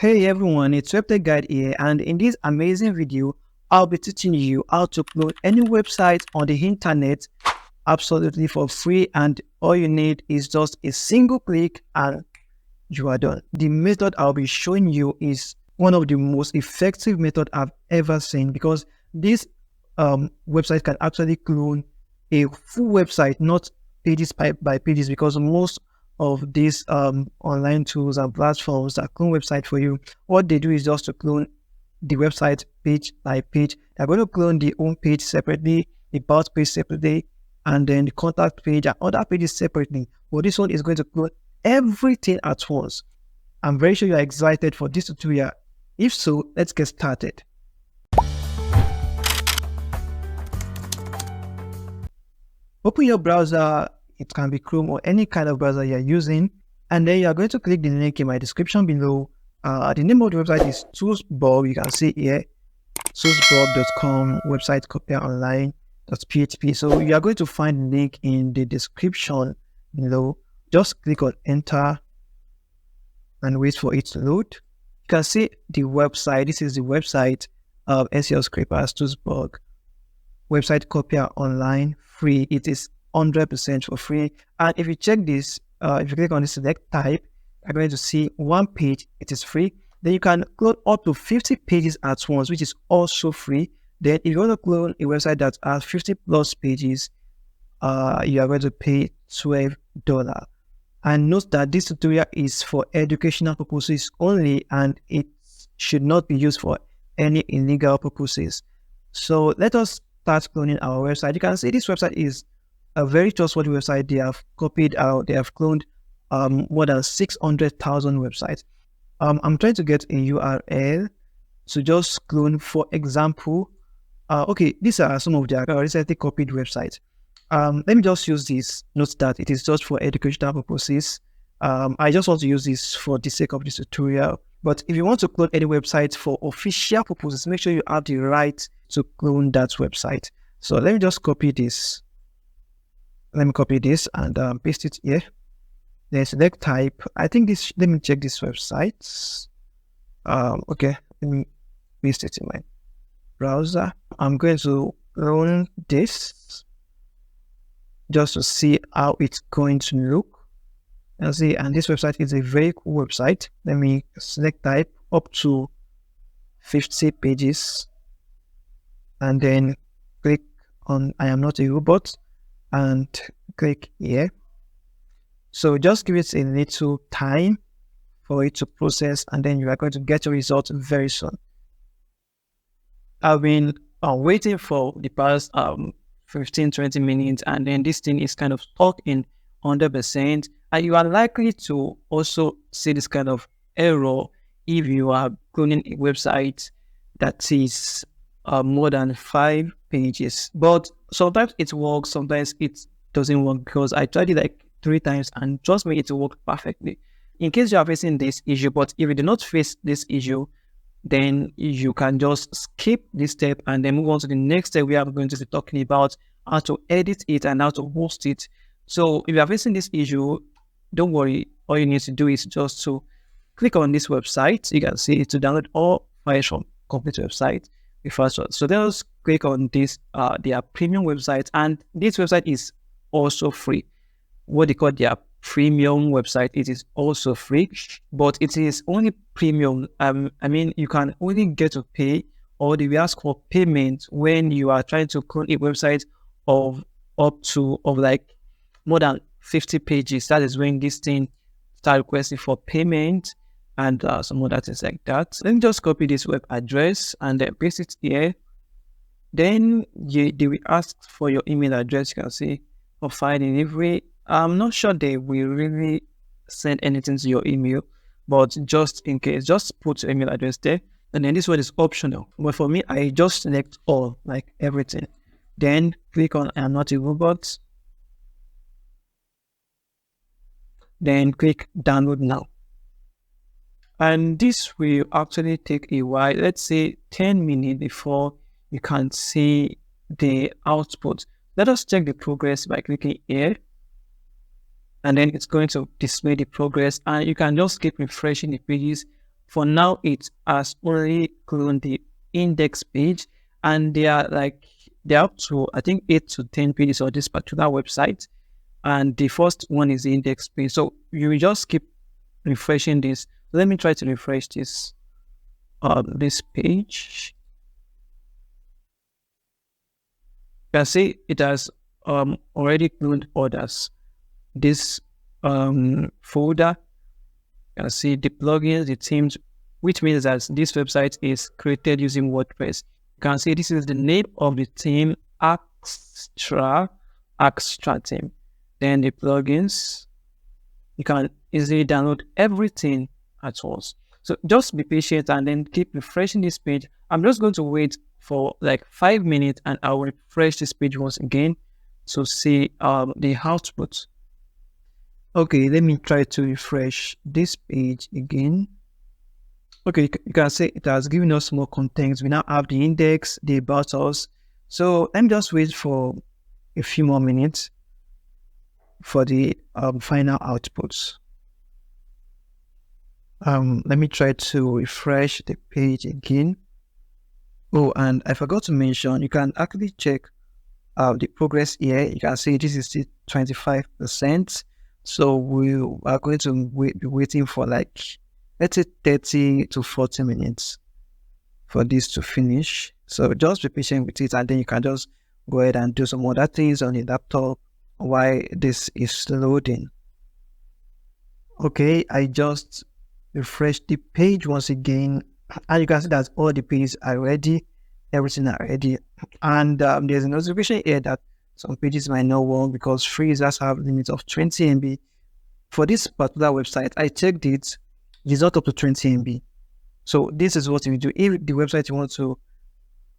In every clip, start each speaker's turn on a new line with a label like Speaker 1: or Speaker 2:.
Speaker 1: Hey everyone, it's Webtech Guide here, and in this amazing video, I'll be teaching you how to upload any website on the internet absolutely for free, and all you need is just a single click and you are done. The method I'll be showing you is one of the most effective method I've ever seen, because this website can actually clone a full website, not pages by pages, because most of these online tools and platforms that clone website for you, what they do is just to clone the website page by page. They're going to clone the home page separately, the about page separately, and then the contact page and other pages separately. But this one is going to clone everything at once. I'm very sure you're excited for this tutorial. If so, let's get started. Open your browser. It can be Chrome or any kind of browser you're using, and then you're going to click the link in my description below. The name of the website is Toolsborg. You can see here, toolsborg.com, website copier online.php. So you are going to find the link in the description below. Just click on enter and wait for it to load. You can see the website. This is the website of SEO Scrapers Toolsborg, website copier online, free. It is 100% for free. And if you check this, if you click on the select type, you're going to see one page. It is free. Then you can clone up to 50 pages at once, which is also free. Then if you want to clone a website that has 50 plus pages, you are going to pay $12. And note that this tutorial is for educational purposes only, and it should not be used for any illegal purposes. So let us start cloning our website. You can see this website is a very trustworthy website. They have copied out, they have cloned more than 600,000 websites. I'm trying to get a URL to just clone, for example. Okay, these are some of their recently copied websites. Let me just use this. Note that it is just for educational purposes. I just want to use this for the sake of this tutorial. But if you want to clone any website for official purposes, make sure you have the right to clone that website. So let me just copy this. Let me copy this and paste it here. Then select type. I think this, let me check this website. Okay, let me paste it in my browser. I'm going to run this just to see how it's going to look. And see, and this website is a very cool website. Let me select type up to 50 pages and then click on I am not a robot and click here. So just give it a little time for it to process, and then you are going to get your result very soon. I've been waiting for the past 15-20 minutes, and then this thing is kind of stuck in 100%, and you are likely to also see this kind of error if you are cloning a website that is more than 5 pages. But sometimes it works, sometimes it doesn't work, because I tried it like 3 times and trust me, it worked perfectly. In case you are facing this issue, but if you do not face this issue, then you can just skip this step and then move on to the next step, where I'm going to be talking about how to edit it and how to host it. So if you are facing this issue, don't worry. All you need to do is just to click on this website. You can see it to download all files from complete website. So just click on this, their premium website, and this website is also free. What they call their premium website, it is also free, but it is only premium. I mean, you can only get to pay, or they will ask for payment when you are trying to clone a website of like more than 50 pages. That is when this thing start requesting for payment and some other things like that. Let me just copy this web address and then paste it here. Then they will ask for your email address. You can see for file delivery. I'm not sure they will really send anything to your email, but just in case, just put your email address there. And then this one is optional. But for me, I just select all, like everything. Then click on I am not a robot. Then click download now. And this will actually take a while, let's say 10 minutes before you can see the output. Let us check the progress by clicking here. And then it's going to display the progress, and you can just keep refreshing the pages for now, it has only cloned the index page, and they're up to, I think, 8 to 10 pages on this particular website. And the first one is the index page. So you will just keep refreshing this. Let me try to refresh this page. You can see it has already cloned others. This folder, you can see the plugins, the themes, which means that this website is created using WordPress. You can see this is the name of the theme, Extra theme. Then the plugins, you can easily download everything at once. So just be patient and then keep refreshing this page. I'm just going to wait for like 5 minutes and I will refresh this page once again to see the output. Okay, let me try to refresh this page again. Okay, you can see it has given us more content. We now have the index, the about us. So let me just wait for a few more minutes for the final outputs. Let me try to refresh the page again. Oh, and I forgot to mention, you can actually check the progress here. You can see this is still 25%. So we are going to be waiting for like, let's say 30 to 40 minutes for this to finish. So just be patient with it, and then you can just go ahead and do some other things on your laptop while this is loading. Okay, I just refreshed the page once again, and you can see that all the pages are ready, everything are ready. And there's a notification here that some pages might not work because free users have limits of 20 MB. For this particular website, I checked it, it's not up to 20 MB. So this is what you do. If the website you want to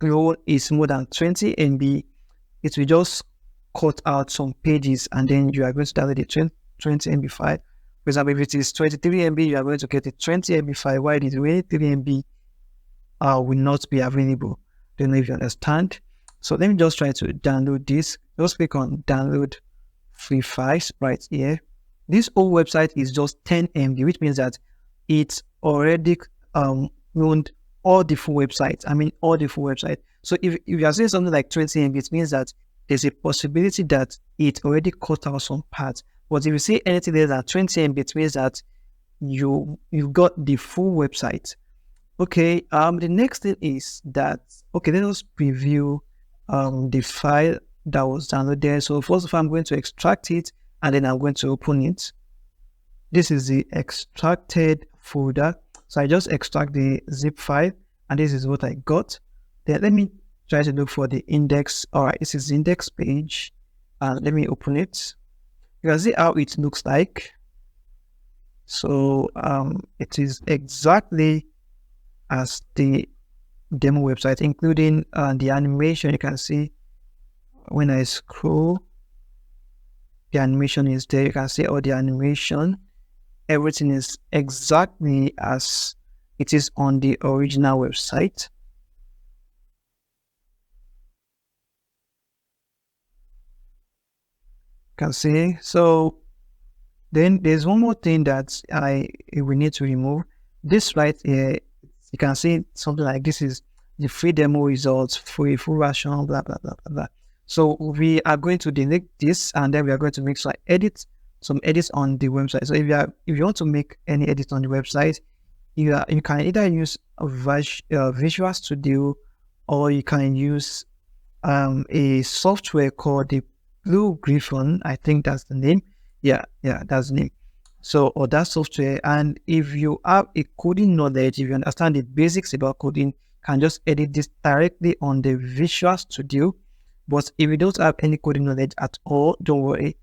Speaker 1: clone is more than 20 MB, it will just cut out some pages and then you are going to download the 20 MB file. For example, if it is 23 MB, you are going to get a 20 MB file, while the 23 MB will not be available. Don't know if you understand. So let me just try to download this. Just click on download free files right here. This whole website is just 10 MB, which means that it's already cloned all the full website. I mean, all the full website. So if you are saying something like 20 MB, it means that there's a possibility that it already cut out some parts. But if you say anything less than 20 MB, it means that you've got the full website. Okay, the next thing is that, okay, let us preview the file that was downloaded. So first of all, I'm going to extract it and then I'm going to open it. This is the extracted folder. So I just extract the zip file and this is what I got. Then let me try to look for the index. All right, this is the index page. Let me open it. You can see how it looks like. So it is exactly as the demo website, including the animation. You can see when I scroll, the animation is there. You can see all the animation. Everything is exactly as it is on the original website. You can see. So then there's one more thing that we need to remove. This right here, you can see something like this is the free demo results for a full version, blah, blah, blah, blah, blah. So we are going to delete this and then we are going to make some edits on the website. So if you want to make any edits on the website, you can either use a Visual Studio or you can use a software called the BlueGriffon. I think that's the name. Yeah, that's the name. So, or that software. And if you have a coding knowledge, if you understand the basics about coding, you can just edit this directly on the Visual Studio. But if you don't have any coding knowledge at all, don't worry,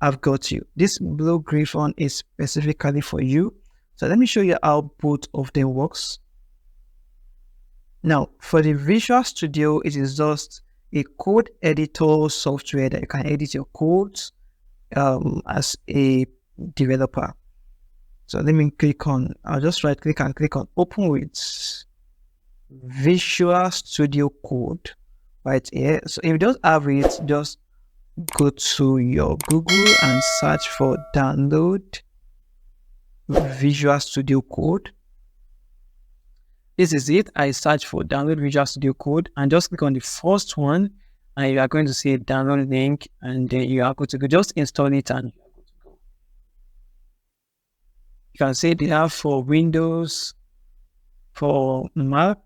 Speaker 1: I've got you. This BlueGriffon is specifically for you. So let me show you how both of them works. Now, for the Visual Studio, it is just a code editor software that you can edit your codes as a developer. So let me click on, I'll just right click and click on open with Visual Studio Code right here. So if you don't have it, just go to your Google and search for download Visual Studio Code. This is it. I search for download Visual Studio Code and just click on the first one, and you are going to see a download link, and then you are going to go. Just install it and you are good to go. You can see they have for Windows, for Mac,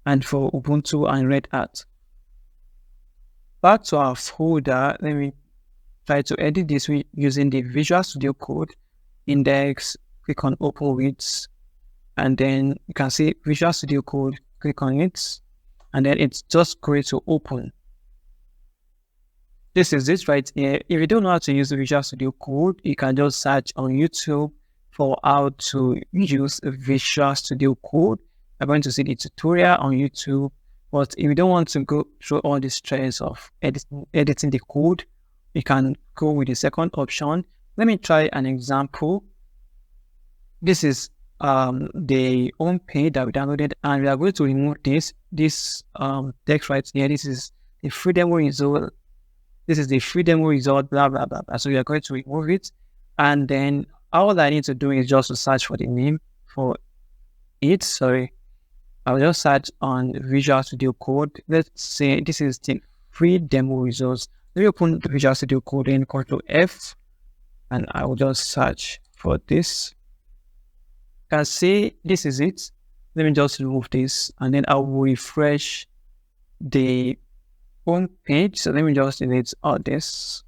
Speaker 1: and for Ubuntu and Red Hat. Back to our folder, let me try to edit this using the Visual Studio Code index. Click on Open With, and then you can see Visual Studio Code. Click on it, and then it's just going to open. This is it right here. If you don't know how to use the Visual Studio Code, you can just search on YouTube for how to use Visual Studio Code. I'm going to see the tutorial on YouTube. But if you don't want to go through all the stress of editing the code, you can go with the second option. Let me try an example. This is the home page that we downloaded, and we are going to remove this text right here. This is the free demo result. This is the free demo result, blah, blah, blah, blah. So we are going to remove it. And then all I need to do is just to search for the name for it. Sorry. I'll just search on Visual Studio Code. Let's say this is the free demo results. Let me open the Visual Studio Code and Ctrl F, and I will just search for this. You can see this is it. Let me just remove this, and then I will refresh the home page. So let me just delete all this.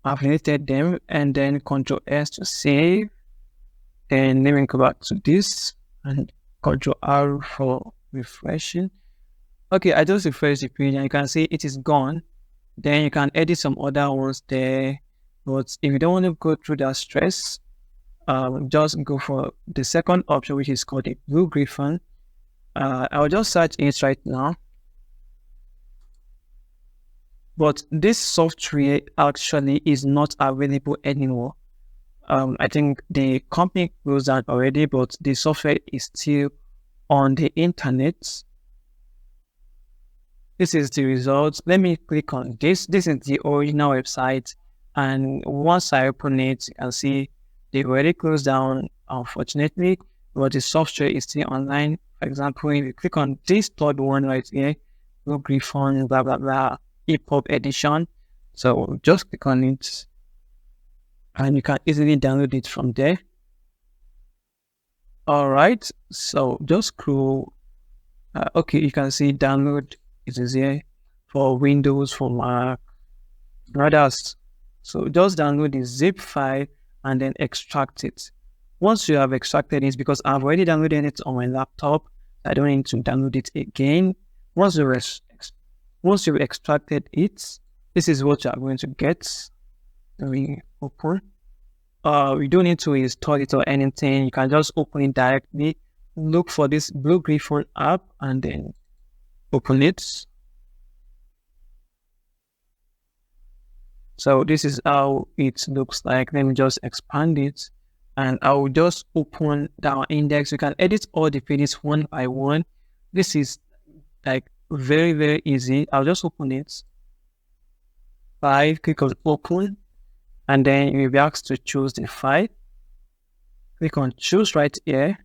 Speaker 1: I've deleted them, and then Ctrl S to save. And let me go back to this and Ctrl R for refreshing. Okay, I just refreshed the page and you can see it is gone. Then you can edit some other ones there. But if you don't want to go through that stress, just go for the second option, which is called the BlueGriffon. I'll just search it right now. But this software actually is not available anymore. I think the company closed that already, but the software is still on the internet. This is the results. Let me click on this. This is the original website. And once I open it, you can see they already closed down, unfortunately, but the software is still online. For example, if you click on this third one right here, BlueGriffon, blah, blah, blah, hip hop edition. So just click on it, and you can easily download it from there. All right, so just scroll. Okay, you can see download. It is here for Windows, for Mac, and others. So just download the zip file and then extract it. Once you have extracted it, because I've already downloaded it on my laptop, I don't need to download it again. Once you've extracted it, this is what you are going to get. Let me open. You don't need to install it or anything. You can just open it directly. Look for this BlueGriffon app and then open it. So this is how it looks like. Let me just expand it, and I will just open our index. You can edit all the pages one by one. This is like very, very easy. I'll just open it. Click on open, and then you'll be asked to choose the file. Click on choose right here,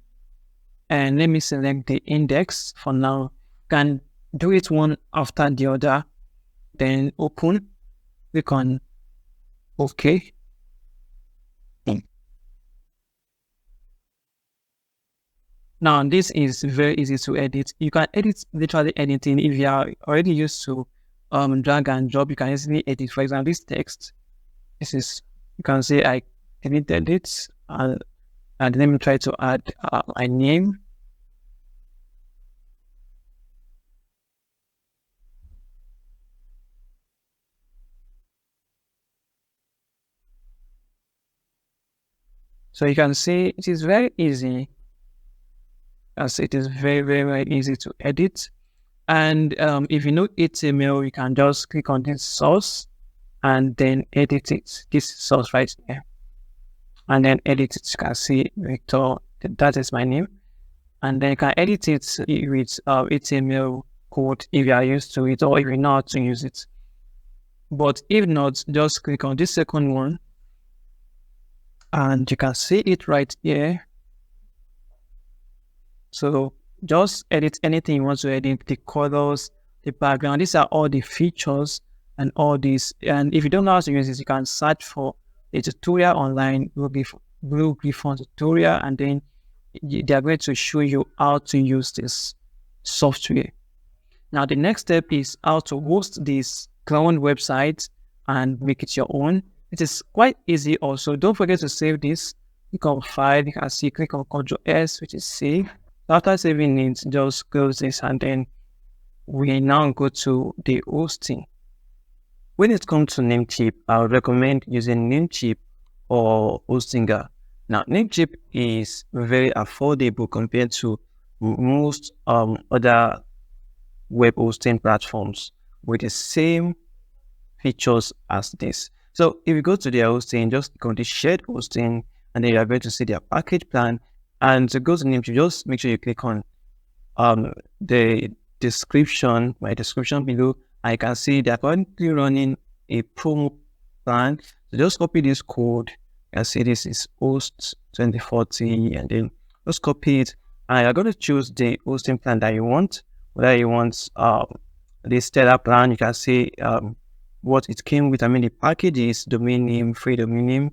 Speaker 1: and let me select the index for now. You can do it one after the other, then open. Click on OK. Now this is very easy to edit. You can edit literally anything. If you are already used to drag and drop, you can easily edit. For example, this text. This is, you can say I edited it, and let me try to add my name. So you can see it is very easy. As it is very, very, very easy to edit. And if you know HTML, you can just click on this source and then edit it. This source right here. And then edit it. You can see Victor, that is my name. And then you can edit it with HTML code if you are used to it or if you know how to use it. But if not, just click on this second one. And you can see it right here. So just edit anything you want to edit, the colors, the background. These are all the features and all these. And if you don't know how to use this, you can search for a tutorial online, BlueGriffon tutorial, and then they are going to show you how to use this software. Now, the next step is how to host this clone website and make it your own. It is quite easy also. Don't forget to save this. Click on File. You can see, click on Ctrl S, which is save. After saving it, just close this, and then we now go to the hosting. When it comes to Namecheap, I would recommend using Namecheap or Hostinger. Now, Namecheap is very affordable compared to most other web hosting platforms with the same features as this. So if you go to their hosting, just click on the shared hosting, and then you are going to see their package plan. And to go to Namecheap, just make sure you click on the description, my description below. I can see they're currently running a promo plan. So just copy this code. You can see this is host 2040, and then just copy it. And you're going to choose the hosting plan that you want. Whether you want the stellar plan, you can see what it came with. I mean, the package is domain name, free domain name,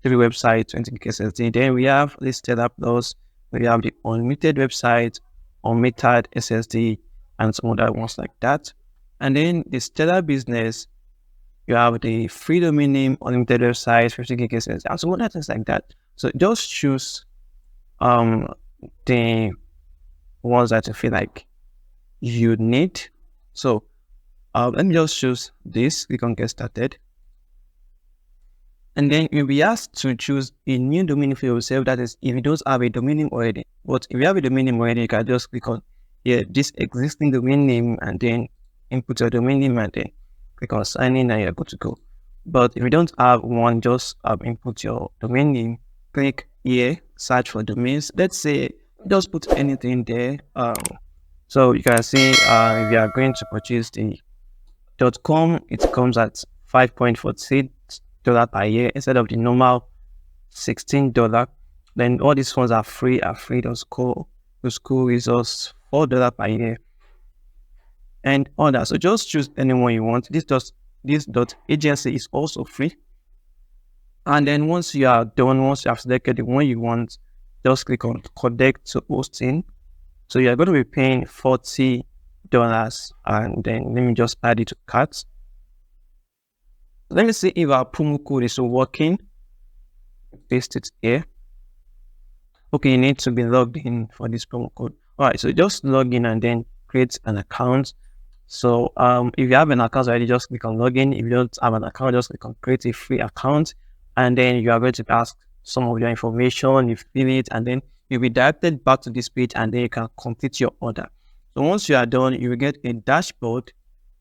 Speaker 1: 3 website, 20 gig SSD. Then we have the stellar plus, we have the unlimited website, unmetered SSD, and some other ones like that. And then the stellar business, you have the free domain name, unlimited website, 50 gig SSD, and some other things like that. So just choose the ones that you feel like you need. So let me just choose this. Click on get started, and then you'll be asked to choose a new domain for yourself. That is, if you don't have a domain name already. But if you have a domain name already, you can just click on this existing domain name, and then input your domain name, and then click on sign in, and you're good to go. But if you don't have one, just input your domain name, click here, search for domains. Let's say just put anything there. So you can see if you are going to purchase the .com, it comes at $5.48 per year instead of the normal $16. Then all these ones are free. The school is just $4 per year, and all that. So just choose anyone you want. This agency is also free. And then once you are done, once you have selected the one you want, just click on connect to hosting. So you're going to be paying $40, and then let me just add it to cart. Let me see if our promo code is working. Paste it here. Okay, you need to be logged in for this promo code. All right, so just log in and then create an account. So if you have an account already, just click on login. If you don't have an account, just click on create a free account, and then you are going to ask some of your information. You fill it, and then you'll be directed back to this page, and then you can complete your order. So once you are done, you will get a dashboard.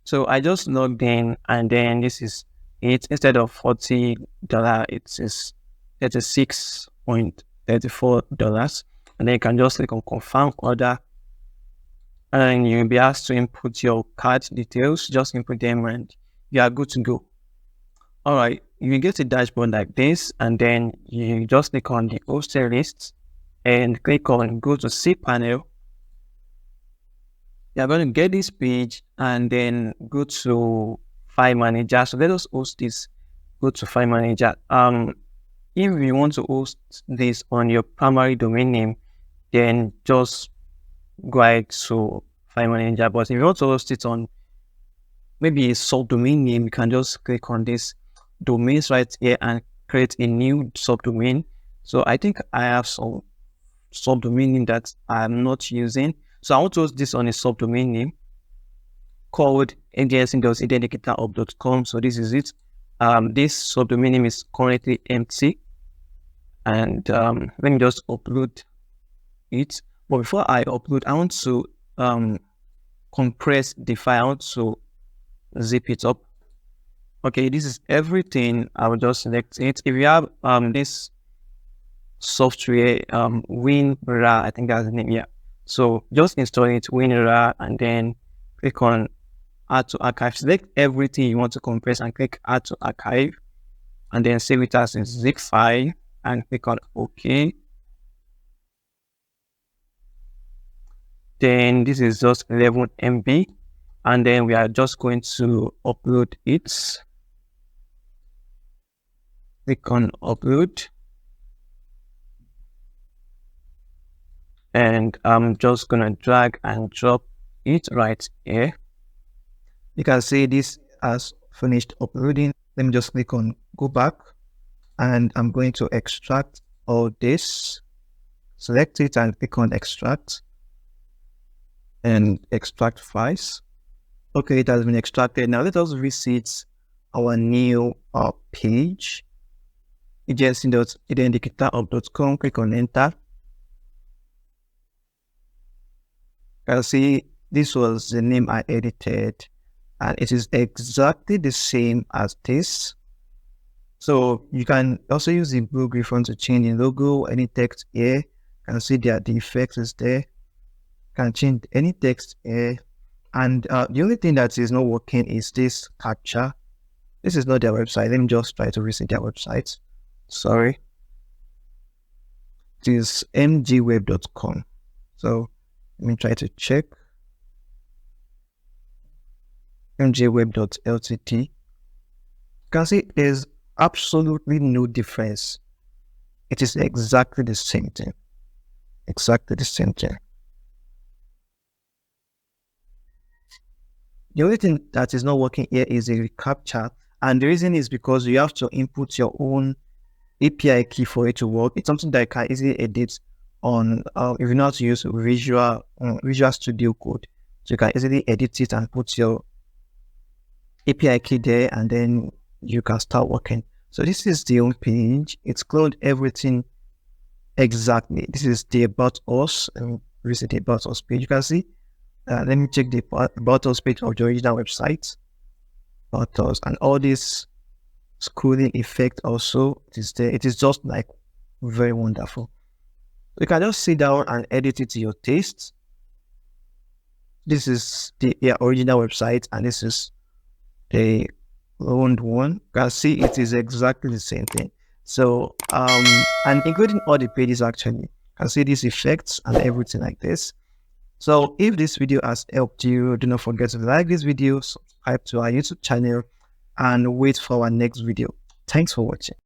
Speaker 1: So I just logged in, and then this is it. Instead of $40, it is $36.34, and then you can just click on confirm order, and you'll be asked to input your card details. Just input them, and you are good to go. All right, you get a dashboard like this, and then you just click on the hosting list and click on go to cPanel. You're going to get this page, and then go to File Manager. So let us host this. Go to File Manager. If you want to host this on your primary domain name, then just go ahead to File Manager. But if you want to host it on maybe a subdomain name, you can just click on this domains right here and create a new subdomain. So I think I have some subdomain name that I'm not using. So I want to host this on a subdomain name called agency.identicatorhub.com. So this is it. This subdomain name is currently empty, and let me just upload it. But before I upload, I want to compress the file. I want to zip it up. Okay, this is everything. I will just select it. If you have this software, WinRAR, I think that's the name. Yeah. So just install it, WinRAR, and then click on add to archive. Select everything you want to compress and click add to archive, and then save it as a zip file and click on OK.
Speaker 2: Then this is just 11 MB, and then we are just going to upload it. Click on upload, and I'm just gonna drag and drop it right here. You can see this has finished uploading. Let me just click on go back, and I'm going to extract all this. Select it and click on extract and extract files. Okay, it has been extracted. Now let us visit our new page, agency.identicatorhub.com. Click on enter. You can see this was the name I edited, and it is exactly the same as this. So you can also use the BlueGriffon to change the logo, any text here. You can see that the effect is there. You can change any text here. And the only thing that is not working is this captcha. This is not their website. Let me just try to visit their website. Sorry. It is mgweb.com. So let me try to check. mgweb.ltd. You can see there's absolutely no difference. It is exactly the same thing. Exactly the same thing. The only thing that is not working here is a captcha, and the reason is because you have to input your own API key for it to work. It's something that you can easily edit on if you know how to use Visual Studio Code. So you can easily edit it and put your API key there, and then you can start working. So this is the home page. It's cloned everything exactly. This is the About Us. Let me visit the About Us page. You can see. Let me check the About Us page of the original website. About Us, and all this scrolling effect also is there. It is just like very wonderful. You can just sit down and edit it to your taste. This is the original website, and this is the owned one. You can see it is exactly the same thing. So and including all the pages actually. You can see these effects and everything like this. So if this video has helped you, do not forget to like this video, subscribe to our YouTube channel, and wait for our next video. Thanks for watching.